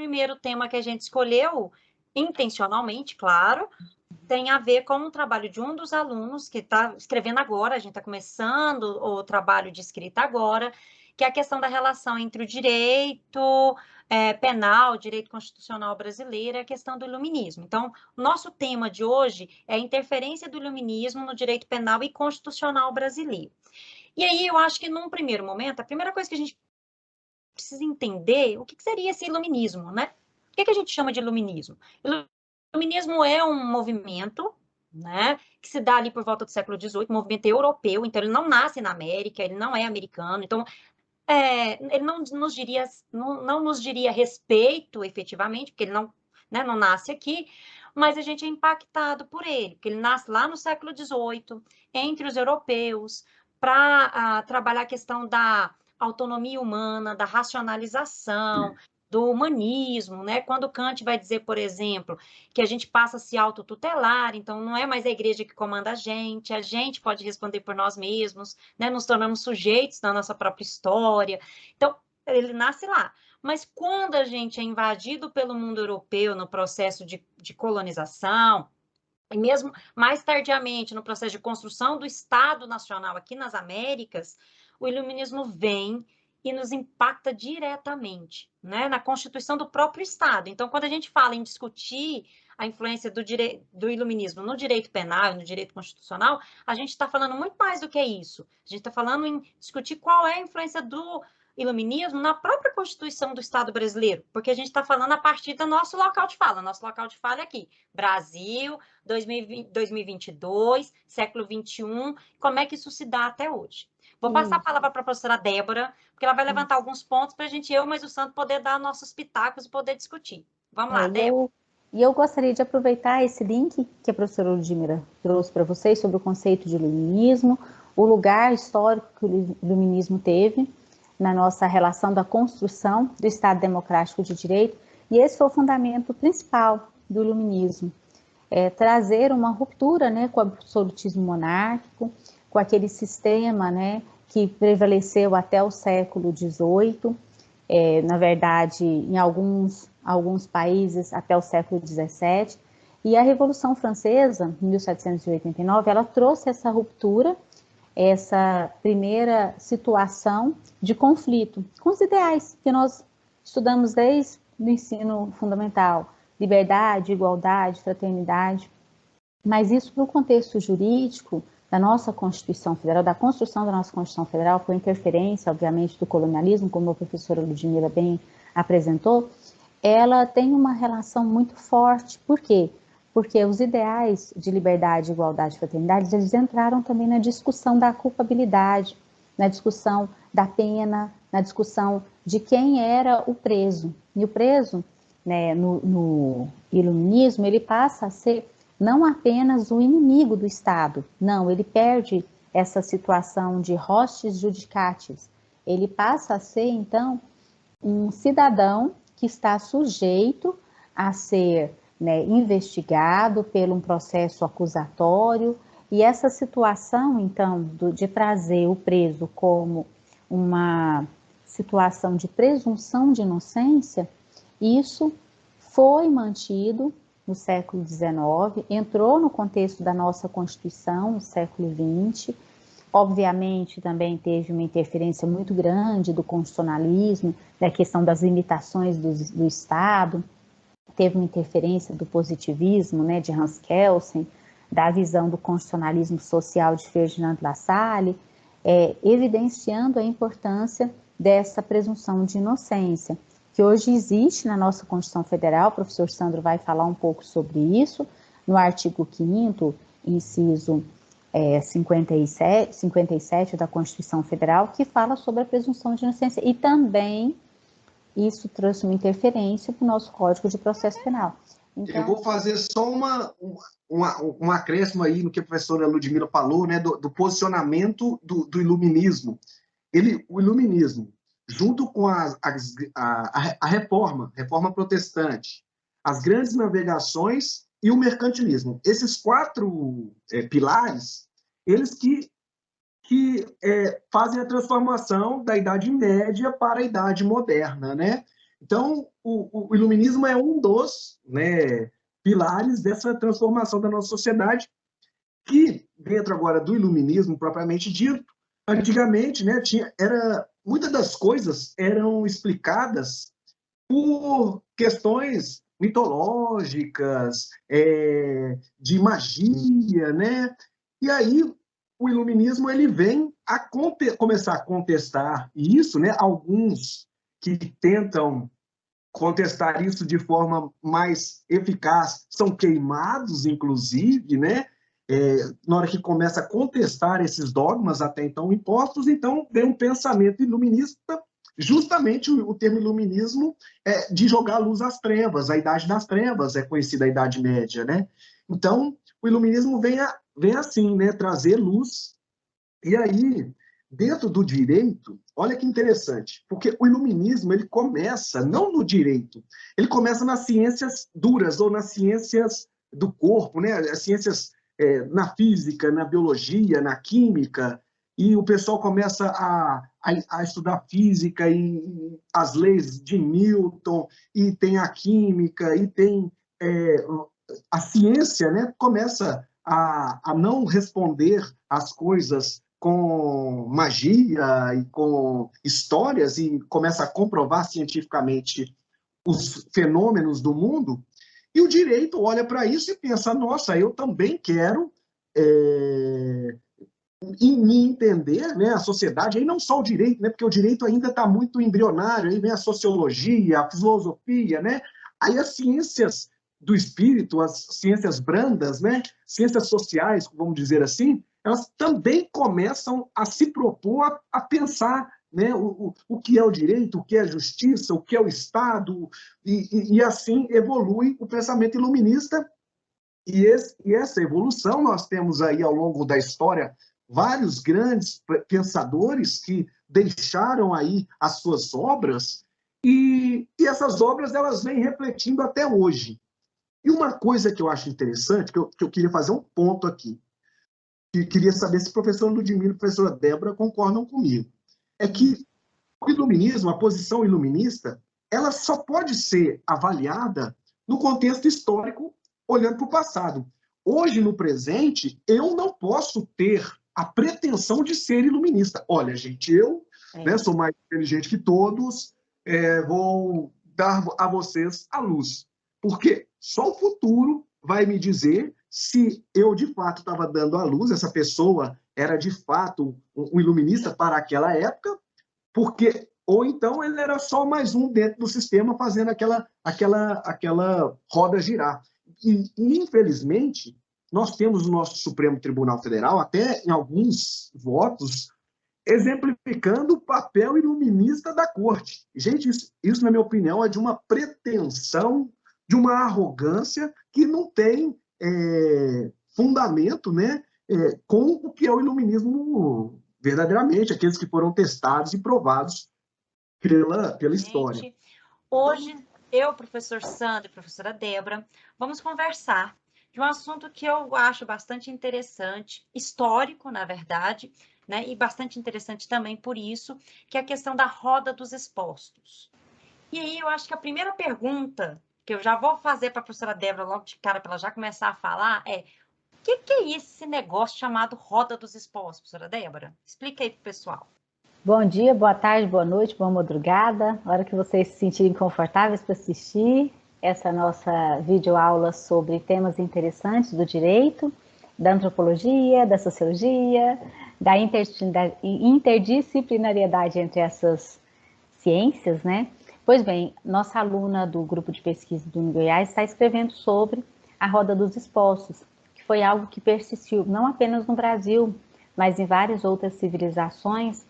primeiro tema que a gente escolheu, intencionalmente, claro, tem a ver com o trabalho de um dos alunos que está escrevendo agora, a gente está começando o trabalho de escrita agora, que é a questão da relação entre o direito penal, o direito constitucional brasileiro e a questão do iluminismo. Então, o nosso tema de hoje é a interferência do iluminismo no direito penal e constitucional brasileiro. E aí, eu acho que num primeiro momento, a primeira coisa que a gente precisa entender o que seria esse iluminismo, né? O que a gente chama de iluminismo? Iluminismo é um movimento, né, que se dá ali por volta do século XVIII, um movimento europeu, então ele não nasce na América, ele não é americano, então ele não nos diria respeito efetivamente, porque ele não, né, não nasce aqui, mas a gente é impactado por ele, porque ele nasce lá no século XVIII, entre os europeus, para trabalhar a questão da autonomia humana, da racionalização, do humanismo, né? Quando Kant vai dizer, por exemplo, que a gente passa a se autotutelar, então não é mais a igreja que comanda a gente pode responder por nós mesmos, né? Nos tornamos sujeitos da nossa própria história. Então, ele nasce lá. Mas quando a gente é invadido pelo mundo europeu no processo de colonização, e mesmo mais tardiamente no processo de construção do Estado Nacional aqui nas Américas, o iluminismo vem e nos impacta diretamente, né, na constituição do próprio Estado. Então, quando a gente fala em discutir a influência do iluminismo no direito penal e no direito constitucional, a gente está falando muito mais do que isso. A gente está falando em discutir qual é a influência do iluminismo na própria Constituição do Estado brasileiro, porque a gente está falando a partir do nosso local de fala. Nosso local de fala é aqui, Brasil, 2022, século XXI, como é que isso se dá até hoje. Vou passar a palavra para a professora Débora, porque ela vai levantar alguns pontos para a gente, eu mais o Santo, poder dar nossos pitacos e poder discutir. Vamos lá, Débora. E eu gostaria de aproveitar esse link que a professora Ludmila trouxe para vocês sobre o conceito de iluminismo, o lugar histórico que o iluminismo teve na nossa relação da construção do Estado Democrático de Direito, e esse foi o fundamento principal do iluminismo, trazer uma ruptura, né, com o absolutismo monárquico, com aquele sistema, né, que prevaleceu até o século XVIII, na verdade, em alguns países até o século XVII, e a Revolução Francesa, em 1789, ela trouxe essa ruptura, essa primeira situação de conflito com os ideais que nós estudamos desde o ensino fundamental, liberdade, igualdade, fraternidade, mas isso para o contexto jurídico da nossa Constituição Federal, da construção da nossa Constituição Federal, por interferência, obviamente, do colonialismo, como a professora Ludmila bem apresentou, ela tem uma relação muito forte. Por quê? Porque os ideais de liberdade, igualdade e fraternidade, eles entraram também na discussão da culpabilidade, na discussão da pena, na discussão de quem era o preso. E o preso, né, no iluminismo, ele passa a ser não apenas o inimigo do Estado, não, ele perde essa situação de hostis judicatis, ele passa a ser, então, um cidadão que está sujeito a ser, né, investigado por um processo acusatório, e essa situação, então, de trazer o preso como uma situação de presunção de inocência, isso foi mantido no século XIX, entrou no contexto da nossa Constituição, no século XX, obviamente também teve uma interferência muito grande do constitucionalismo, da questão das limitações do Estado, teve uma interferência do positivismo, né, de Hans Kelsen, da visão do constitucionalismo social de Ferdinand Lassalle, evidenciando a importância dessa presunção de inocência, que hoje existe na nossa Constituição Federal. O professor Sandro vai falar um pouco sobre isso, no artigo 5º, inciso 57 da Constituição Federal, que fala sobre a presunção de inocência, e também isso trouxe uma interferência para o nosso Código de Processo Penal. Então, eu vou fazer só um acréscimo aí no que a professora Ludmila falou, né, do posicionamento do iluminismo. O iluminismo, junto com a reforma protestante, as grandes navegações e o mercantilismo. Esses quatro pilares, eles que fazem a transformação da Idade Média para a Idade Moderna, né? Então, o iluminismo é um dos, né, pilares dessa transformação da nossa sociedade, que, dentro agora do iluminismo propriamente dito, antigamente, né, muitas das coisas eram explicadas por questões mitológicas, de magia, né? E aí o iluminismo ele vem a começar a contestar isso, né? Alguns que tentam contestar isso de forma mais eficaz são queimados, inclusive, né? Na hora que começa a contestar esses dogmas até então impostos, então vem um pensamento iluminista, justamente o termo iluminismo é de jogar a luz às trevas, a Idade das Trevas é conhecida a Idade Média, né? Então, o iluminismo vem assim, né? Trazer luz, e aí, dentro do direito, olha que interessante, porque o iluminismo ele começa não no direito, ele começa nas ciências duras ou nas ciências do corpo, né? As ciências na física, na biologia, na química, e o pessoal começa a estudar física e as leis de Newton, e tem a química, e tem a ciência, né? Começa a não responder às coisas com magia e com histórias e começa a comprovar cientificamente os fenômenos do mundo, e o direito olha para isso e pensa, nossa, eu também quero me entender, né, a sociedade, aí não só o direito, né, porque o direito ainda está muito embrionário, aí vem a sociologia, a filosofia, né, aí as ciências do espírito, as ciências brandas, né, ciências sociais, vamos dizer assim, elas também começam a se propor a pensar, né, o que é o direito, o que é a justiça, o que é o Estado, e assim evolui o pensamento iluminista, e essa evolução nós temos aí ao longo da história vários grandes pensadores que deixaram aí as suas obras, e essas obras elas vêm refletindo até hoje. E uma coisa que eu acho interessante, que eu queria fazer um ponto aqui, que queria saber se o professor Ludmila e a professora Débora concordam comigo, é que o iluminismo, a posição iluminista, ela só pode ser avaliada no contexto histórico, olhando para o passado. Hoje, no presente, eu não posso ter a pretensão de ser iluminista. Olha, gente, eu né, sou mais inteligente que todos, vou dar a vocês a luz. Porque só o futuro vai me dizer se eu, de fato, estava dando a luz, essa pessoa era, de fato, um iluminista para aquela época, porque ou então ele era só mais um dentro do sistema fazendo aquela roda girar. E, infelizmente, nós temos o nosso Supremo Tribunal Federal, até em alguns votos, exemplificando o papel iluminista da corte. Gente, isso, na minha opinião, é de uma pretensão, de uma arrogância que não tem fundamento, né, com o que é o iluminismo verdadeiramente, aqueles que foram testados e provados pela história. Hoje, eu, professor Sandro e professora Débora, vamos conversar de um assunto que eu acho bastante interessante, histórico, na verdade, né, e bastante interessante também por isso, que é a questão da roda dos expostos. E aí, eu acho que a primeira pergunta que eu já vou fazer para a professora Débora logo de cara, para ela já começar a falar, é: o que é esse negócio chamado roda dos expostos, professora Débora? Explica aí para o pessoal. Bom dia, boa tarde, boa noite, boa madrugada. A hora que vocês se sentirem confortáveis para assistir essa nossa videoaula sobre temas interessantes do direito, da antropologia, da sociologia, da interdisciplinariedade entre essas ciências, né? Pois bem, nossa aluna do grupo de pesquisa do Goiás está escrevendo sobre a roda dos expostos, que foi algo que persistiu não apenas no Brasil, mas em várias outras civilizações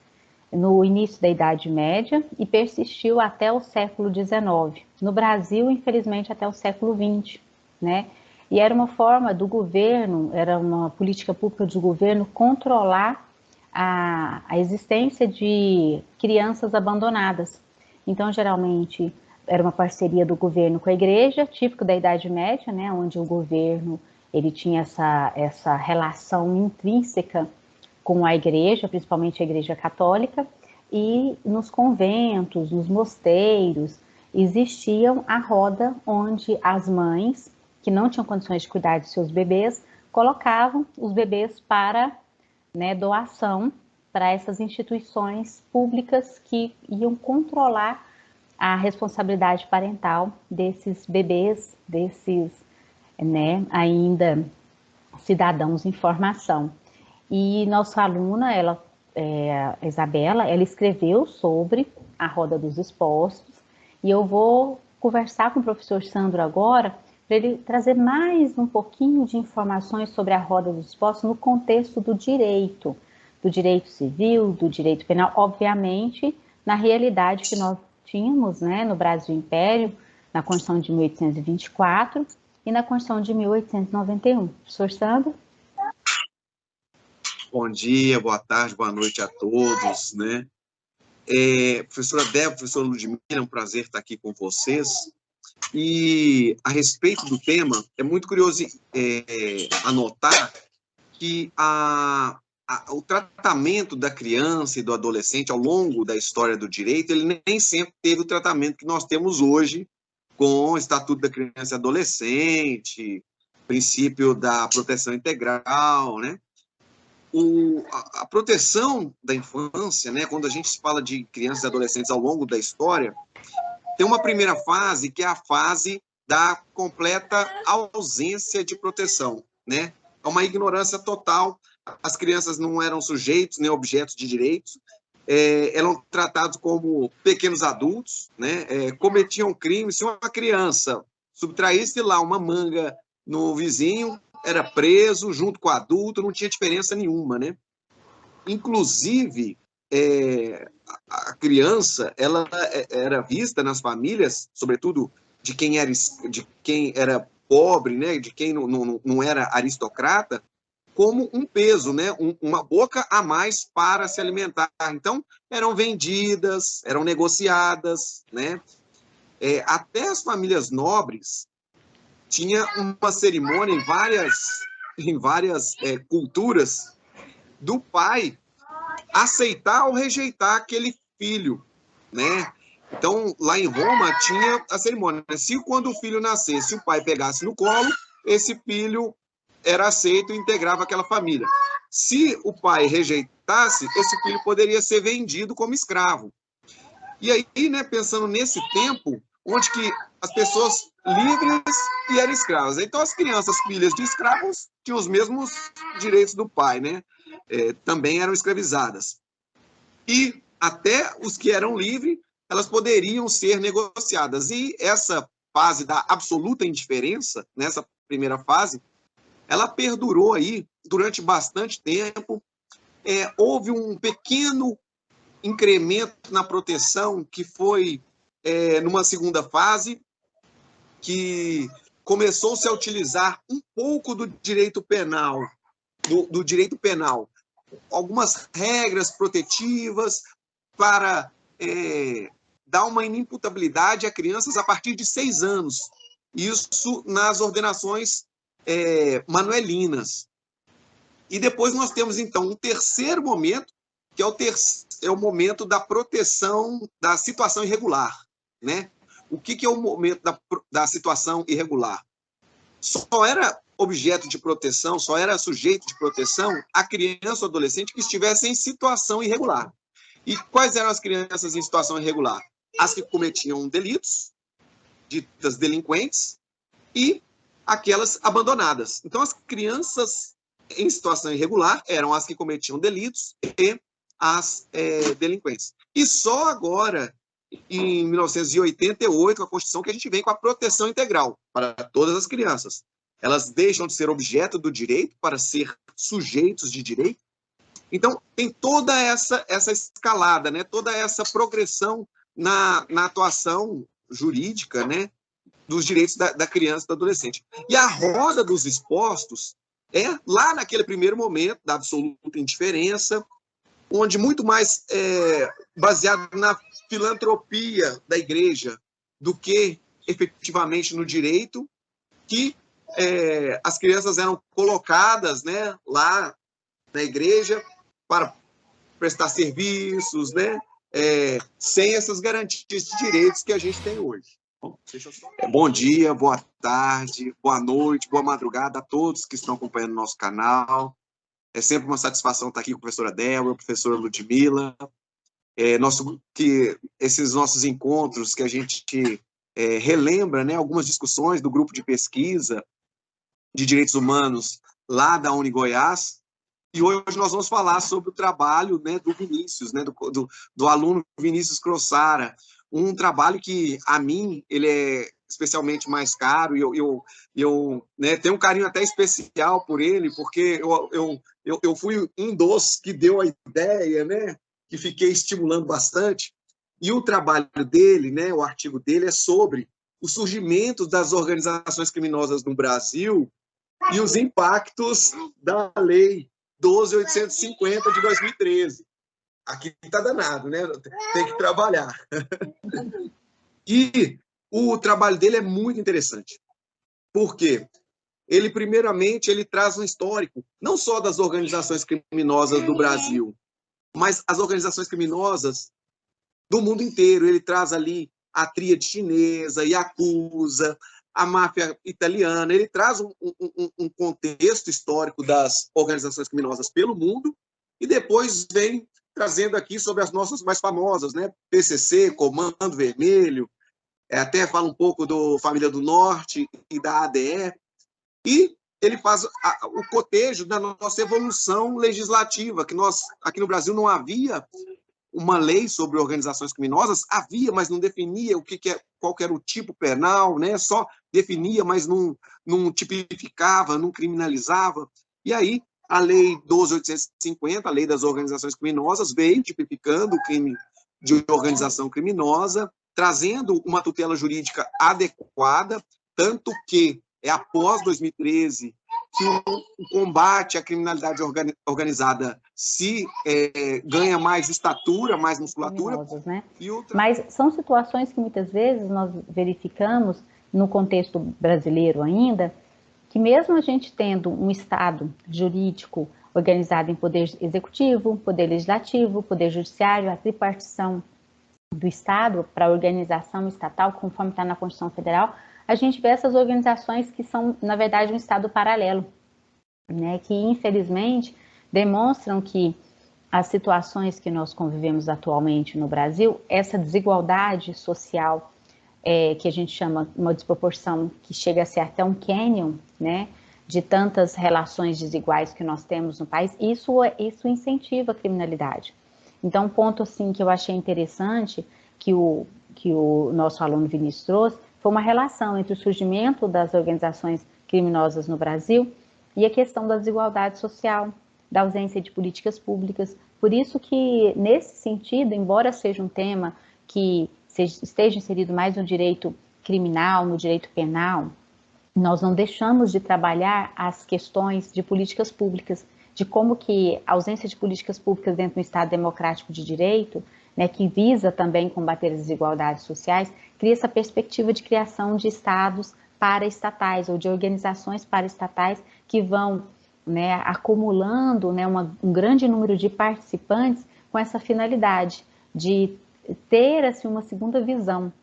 no início da Idade Média e persistiu até o século XIX. No Brasil, infelizmente, até o século XX, né? E era uma forma do governo, era uma política pública do governo controlar a existência de crianças abandonadas. Então, geralmente, era uma parceria do governo com a igreja, típico da Idade Média, né? Onde o governo ele tinha essa relação intrínseca com a igreja, principalmente a igreja católica, e nos conventos, nos mosteiros, existiam a roda onde as mães, que não tinham condições de cuidar de seus bebês, colocavam os bebês para, né, doação para essas instituições públicas que iam controlar a responsabilidade parental desses bebês, desses, né, ainda cidadãos em formação. E nossa aluna, Isabela, ela escreveu sobre a Roda dos Expostos, e eu vou conversar com o professor Sandro agora, para ele trazer mais um pouquinho de informações sobre a Roda dos Expostos no contexto do direito civil, do direito penal, obviamente, na realidade que nós tínhamos, né, no Brasil Império, na Constituição de 1824 e na Constituição de 1891. Professor Sandro? Bom dia, boa tarde, boa noite a todos, né? Professora Débora, professora Ludmila, é um prazer estar aqui com vocês. E a respeito do tema, é muito curioso anotar que o tratamento da criança e do adolescente ao longo da história do direito, ele nem sempre teve o tratamento que nós temos hoje com o Estatuto da Criança e Adolescente, princípio da proteção integral, né? A proteção da infância, né, quando a gente fala de crianças e adolescentes ao longo da história, tem uma primeira fase, que é a fase da completa ausência de proteção, né? É uma ignorância total, as crianças não eram sujeitos nem objetos de direitos, eram tratados como pequenos adultos, né? Cometiam crimes. Se uma criança subtraísse lá uma manga no vizinho, era preso junto com o adulto, não tinha diferença nenhuma, né? Inclusive, a criança, ela era vista nas famílias, sobretudo de quem era pobre, né? De quem não era aristocrata, como um peso, né? Uma boca a mais para se alimentar. Então, eram vendidas, eram negociadas, né? Até as famílias nobres tinha uma cerimônia em várias culturas do pai aceitar ou rejeitar aquele filho, né? Então, lá em Roma, tinha a cerimônia. Se quando o filho nascesse, o pai pegasse no colo, esse filho era aceito e integrava aquela família. Se o pai rejeitasse, esse filho poderia ser vendido como escravo. E aí, né, pensando nesse tempo, onde que as pessoas livres e eram escravas. Então, as crianças, filhas de escravos, tinham os mesmos direitos do pai, né? Também eram escravizadas. E até os que eram livres, elas poderiam ser negociadas. E essa fase da absoluta indiferença, nessa primeira fase, ela perdurou aí durante bastante tempo. Houve um pequeno incremento na proteção que foi numa segunda fase, que começou-se a utilizar um pouco do direito penal, do direito penal, algumas regras protetivas para dar uma inimputabilidade a crianças a partir de 6 anos. Isso nas ordenações manuelinas. E depois nós temos, então, um terceiro momento, que é o momento da proteção da situação irregular, né? O que é o momento da situação irregular? Só era objeto de proteção, só era sujeito de proteção a criança ou adolescente que estivesse em situação irregular. E quais eram as crianças em situação irregular? As que cometiam delitos, ditas delinquentes, e aquelas abandonadas. Então, as crianças em situação irregular eram as que cometiam delitos e as delinquentes. E só agora, em 1988, a Constituição, que a gente vem com a proteção integral para todas as crianças. Elas deixam de ser objeto do direito para ser sujeitos de direito. Então, tem toda essa escalada, né? Toda essa progressão na atuação jurídica, né? Dos direitos da criança e do adolescente. E a roda dos expostos lá naquele primeiro momento da absoluta indiferença, onde muito mais baseado na filantropia da igreja do que efetivamente no direito, que as crianças eram colocadas, né, lá na igreja para prestar serviços, né, sem essas garantias de direitos que a gente tem hoje. Bom dia, boa tarde, boa noite, boa madrugada a todos que estão acompanhando o nosso canal. É sempre uma satisfação estar aqui com a professora Débora, a professora Ludmila. Esses nossos encontros que a gente relembra, né, algumas discussões do grupo de pesquisa de direitos humanos lá da Unigoiás. E hoje nós vamos falar sobre o trabalho, né, do Vinícius, né, do aluno Vinícius Crossara, um trabalho que, a mim, ele é especialmente mais caro, e eu né, tenho um carinho até especial por ele, porque eu fui um dos que deu a ideia, né, que fiquei estimulando bastante, e o trabalho dele, né, o artigo dele é sobre o surgimento das organizações criminosas no Brasil e os impactos da lei 12.850 de 2013. Aqui está danado, né? Tem que trabalhar. E o trabalho dele é muito interessante. Por quê? Ele, primeiramente, ele traz um histórico, não só das organizações criminosas do Brasil, mas as organizações criminosas do mundo inteiro. Ele traz ali a tríade chinesa, Yakuza, a máfia italiana. Ele traz um contexto histórico das organizações criminosas pelo mundo e depois vem trazendo aqui sobre as nossas mais famosas, né? PCC, Comando Vermelho, até fala um pouco do Família do Norte e da ADE, e ele faz o cotejo da nossa evolução legislativa, que nós, aqui no Brasil, não havia uma lei sobre organizações criminosas, havia, mas não definia qual que era o tipo penal, né? Só definia, mas não tipificava, não criminalizava. E aí, a Lei 12.850, a Lei das Organizações Criminosas, veio tipificando o crime de organização criminosa, trazendo uma tutela jurídica adequada, tanto que é após 2013 que o combate à criminalidade organizada ganha mais estatura, mais musculatura. Né? Mas são situações que muitas vezes nós verificamos no contexto brasileiro ainda, que mesmo a gente tendo um Estado jurídico organizado em poder executivo, poder legislativo, poder judiciário, a tripartição do Estado para a organização estatal, conforme está na Constituição Federal, a gente vê essas organizações que são, na verdade, um Estado paralelo, né, que infelizmente demonstram que as situações que nós convivemos atualmente no Brasil, essa desigualdade social, que a gente chama uma desproporção que chega a ser até um cânion, né, de tantas relações desiguais que nós temos no país, isso incentiva a criminalidade. Então, um ponto assim, que eu achei interessante que o nosso aluno Vinícius trouxe foi uma relação entre o surgimento das organizações criminosas no Brasil e a questão da desigualdade social, da ausência de políticas públicas. Por isso que, nesse sentido, embora seja um tema que esteja inserido mais no direito criminal, no direito penal, nós não deixamos de trabalhar as questões de políticas públicas, de como que a ausência de políticas públicas dentro do Estado democrático de direito, né, que visa também combater as desigualdades sociais, cria essa perspectiva de criação de estados paraestatais ou de organizações paraestatais que vão, né, acumulando, né, um grande número de participantes com essa finalidade de ter assim, uma segunda visão,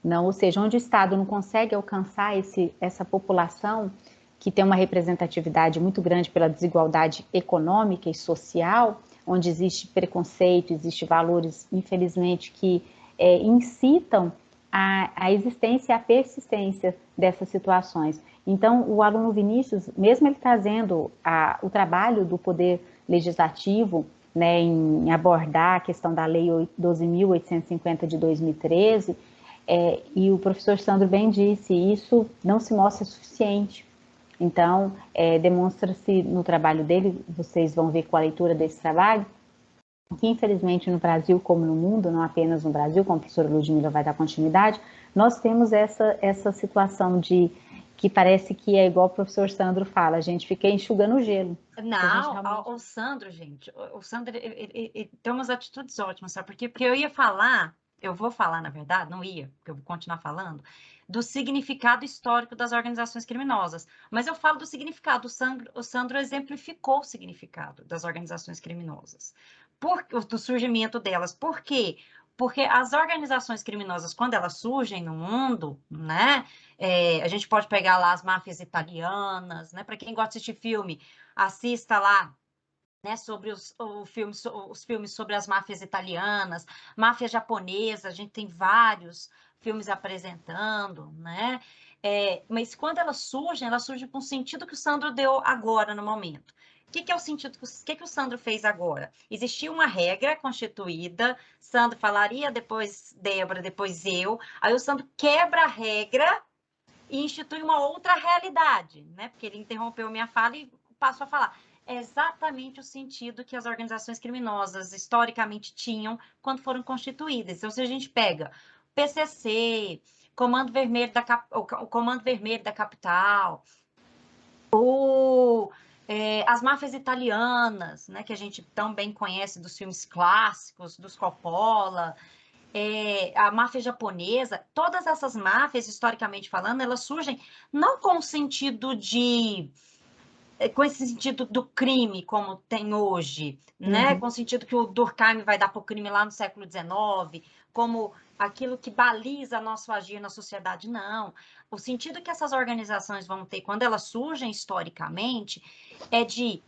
não? Ou seja, onde o Estado não consegue alcançar essa população que tem uma representatividade muito grande pela desigualdade econômica e social, onde existe preconceito, existe valores, infelizmente, que incitam a existência e a persistência dessas situações. Então, o aluno Vinícius, mesmo ele trazendo o trabalho do Poder Legislativo, né, em abordar a questão da Lei 12.850 de 2013, e o professor Sandro bem disse, isso não se mostra suficiente. Então, demonstra-se no trabalho dele, vocês vão ver com a leitura desse trabalho, que infelizmente no Brasil como no mundo, não apenas no Brasil, como a professora Ludmila vai dar continuidade, nós temos essa situação de que parece que é igual o professor Sandro fala, a gente fica enxugando o gelo. Não, realmente... o Sandro, gente, o Sandro ele tem umas atitudes ótimas, sabe? Porque eu ia falar, eu vou falar, na verdade, não ia, porque eu vou continuar falando, do significado histórico das organizações criminosas. Mas eu falo do significado, o Sandro exemplificou o significado das organizações criminosas. do surgimento delas. Por quê? Porque as organizações criminosas, quando elas surgem no mundo, né? A gente pode pegar lá as máfias italianas, né? Para quem gosta de assistir filme, assista lá, né? Sobre os filmes sobre as máfias italianas, máfia japonesa, a gente tem vários filmes apresentando, né? Mas quando elas surgem com o sentido que o Sandro deu agora, no momento. O que é o sentido, o que o Sandro fez agora? Existia uma regra constituída, Sandro falaria, depois Débora, depois eu, aí o Sandro quebra a regra e institui uma outra realidade, né? Porque ele interrompeu minha fala e passou a falar. É exatamente o sentido que as organizações criminosas historicamente tinham quando foram constituídas. Então, se a gente pega PCC, Comando Vermelho o Comando Vermelho da Capital, as máfias italianas, né, que a gente tão bem conhece dos filmes clássicos, dos Coppola, a máfia japonesa, todas essas máfias, historicamente falando, elas surgem não com o sentido com esse sentido do crime, como tem hoje, né? Com o sentido que o Durkheim vai dar para o crime lá no século XIX, como aquilo que baliza nosso agir na sociedade, não. O sentido que essas organizações vão ter quando elas surgem historicamente é de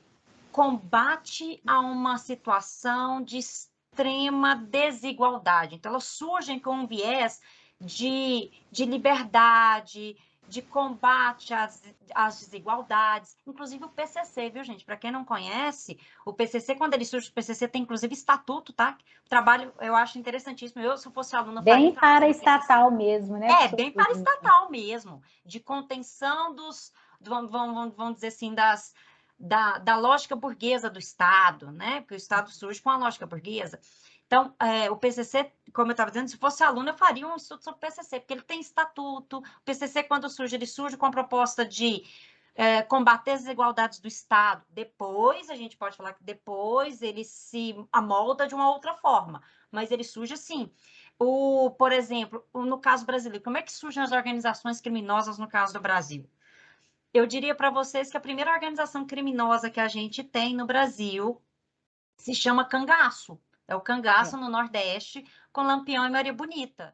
combate a uma situação de extrema desigualdade. Então, elas surgem com um viés de liberdade, de combate às desigualdades, inclusive o PCC, viu, gente? Para quem não conhece, o PCC, quando ele surge, o PCC tem inclusive estatuto, tá? Trabalho, eu acho interessantíssimo. Eu, se eu fosse aluna, bem para estatal mesmo, né? Bem para estatal mesmo, de contenção vamos dizer assim, da lógica burguesa do Estado, né? Porque o Estado surge com a lógica burguesa. Então, o PCC, como eu estava dizendo, se fosse aluno, eu faria um estudo sobre o PCC, porque ele tem estatuto. O PCC, quando surge, ele surge com a proposta de combater as desigualdades do Estado. Depois, a gente pode falar que depois ele se amolda de uma outra forma, mas ele surge assim. Por exemplo, no caso brasileiro, como é que surgem as organizações criminosas no caso do Brasil? Eu diria para vocês que a primeira organização criminosa que a gente tem no Brasil se chama Cangaço. É o Cangaço no Nordeste, com Lampião e Maria Bonita.